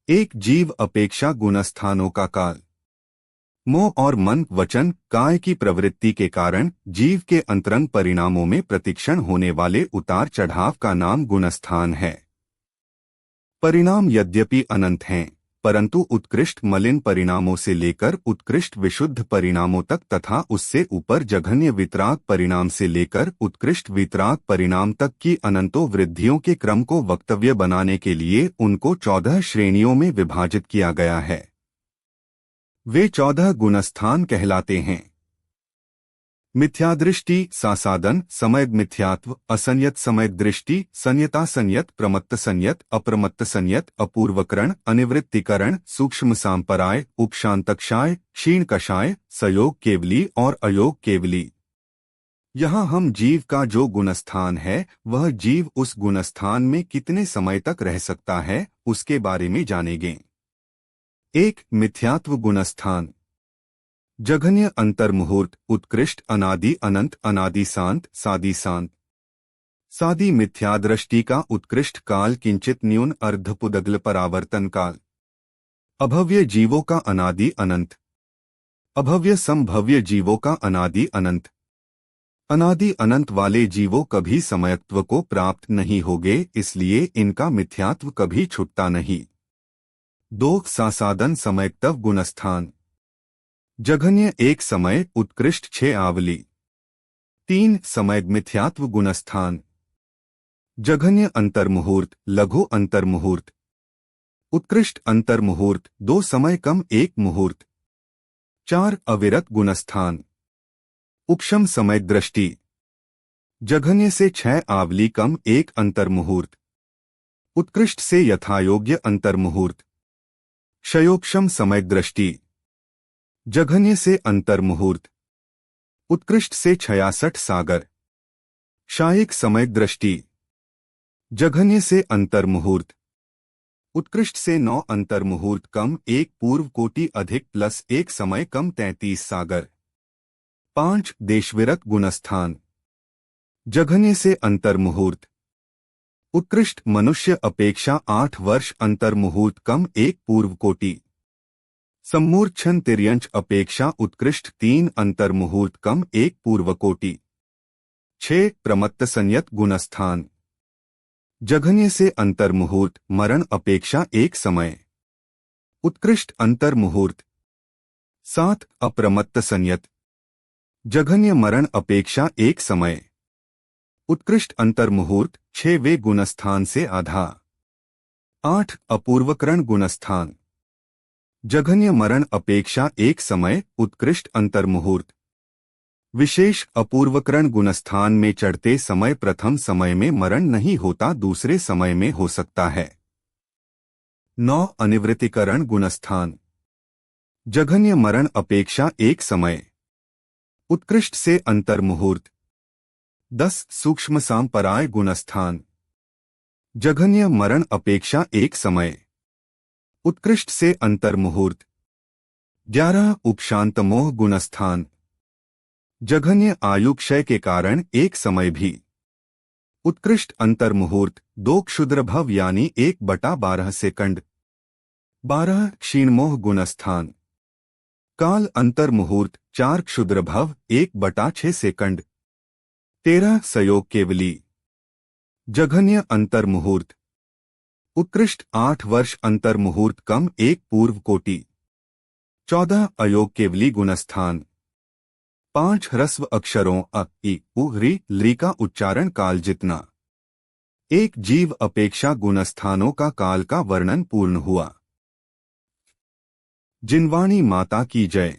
एक जीव अपेक्षा गुणस्थानों का काल। मोह और मन वचन काय की प्रवृत्ति के कारण जीव के अंतरंग परिणामों में प्रतिक्षण होने वाले उतार चढ़ाव का नाम गुणस्थान है। परिणाम यद्यपि अनंत हैं, परंतु उत्कृष्ट मलिन परिणामों से लेकर उत्कृष्ट विशुद्ध परिणामों तक तथा उससे ऊपर जघन्य वितराग परिणाम से लेकर उत्कृष्ट वितराग परिणाम तक की अनंतों वृद्धियों के क्रम को वक्तव्य बनाने के लिए उनको 14 श्रेणियों में विभाजित किया गया है। वे 14 गुणस्थान कहलाते हैं। मिथ्यादृष्टि सासादन समयग मिथ्यात्व असंयत समयग दृष्टि संयता संयत प्रमत्त संयत अप्रमत्त संयत अपूर्वकरण अनिवृत्तिकरण सूक्ष्म सांपराय उपशांतक्षाय क्षीण कषाय सयोग केवली और अयोग केवली। यहाँ हम जीव का जो गुणस्थान है वह जीव उस गुणस्थान में कितने समय तक रह सकता है उसके बारे में जानेंगे। 1. मिथ्यात्व गुणस्थान। जघन्य अंतर्मुहूर्त उत्कृष्ट अनादि अनंत अनादि शांत सादि शांत। सादि मिथ्यादृष्टि का उत्कृष्ट काल किंचित न्यून अर्धपुदग्ल परावर्तन काल। अभव्य जीवों का अनादि अनंत। अभव्य संभव्य जीवों का अनादि अनंत। अनादि अनंत वाले जीवों कभी समयत्व को प्राप्त नहीं होंगे, इसलिए इनका मिथ्यात्व कभी छूटता नहीं। 2. सासादन समयक्तव गुणस्थान। जघन्य एक समय उत्कृष्ट 6 आवली। 3. समयग मिथ्यात्व गुणस्थान। जघन्य अंतर्मुहूर्त लघु अंतर्मुहूर्त। उत्कृष्ट अंतर्मुहूर्त 2 समय कम 1 मुहूर्त। 4. अविरत गुणस्थान। उक्षम समय दृष्टि। जघन्य से 6 आवली कम 1 अंतर्मुहूर्त। उत्कृष्ट से यथायोग्य अंतर्मुहूर्त। क्षयोक्षम समय दृष्टि। जघन्य से अंतर्मुहूर्त। उत्कृष्ट से 66 सागर। क्षायिक समय दृष्टि। जघन्य से अंतर्मुहूर्त। उत्कृष्ट से 9 अंतर्मुहूर्त कम 1 पूर्व कोटि अधिक प्लस 1 समय कम 33 सागर। 5. देशविरत गुणस्थान। जघन्य से अंतर्मुहूर्त। उत्कृष्ट मनुष्य अपेक्षा 8 वर्ष अंतर्मुहूर्त कम 1 पूर्व कोटि। सम्मूर्छन तिर्यंच अपेक्षा उत्कृष्ट 3 अंतर्मुहूर्त कम 1 पूर्व कोटि। 6. प्रमत्त संयत गुणस्थान। जघन्य से अंतर्मुहूर्त मरण अपेक्षा 1 समय। उत्कृष्ट अंतर्मुहूर्त। 7. अप्रमत्त संयत। जघन्य मरण अपेक्षा 1 समय। उत्कृष्ट अंतर्मुहूर्त 6वें गुणस्थान से आधा। 8. अपूर्वकरण गुणस्थान। जघन्य मरण अपेक्षा 1 समय उत्कृष्ट अंतर्मुहूर्त। विशेष अपूर्वकरण गुणस्थान में चढ़ते समय प्रथम समय में मरण नहीं होता, दूसरे समय में हो सकता है। 9. अनिवृत्तिकरण गुणस्थान। जघन्य मरण अपेक्षा 1 समय। उत्कृष्ट से अंतर्मुहूर्त। 10. सूक्ष्म सांपराय गुणस्थान। जघन्य मरण अपेक्षा 1 समय। उत्कृष्ट से अंतर्मुहूर्त। 11. उपशांत मोह गुणस्थान। जघन्य आयुक्षय के कारण 1 समय भी। उत्कृष्ट अंतर्मुहूर्त 2 क्षुद्र भव यानी 1/12 सेकंड। 12. क्षीणमोह गुणस्थान। काल अंतर्मुहूर्त 4 क्षुद्र भव 1/6 सेकंड। 13. सयोग केवली। जघन्य अंतर्मुहूर्त। उत्कृष्ट 8 वर्ष अंतर्मुहूर्त कम 1 पूर्व कोटि। 14. अयोग केवली गुणस्थान। 5 ह्रस्व अक्षरों अ इ उ ऋ लृ का उच्चारण काल जितना। एक जीव अपेक्षा गुणस्थानों का काल का वर्णन पूर्ण हुआ। जिनवाणी माता की जय।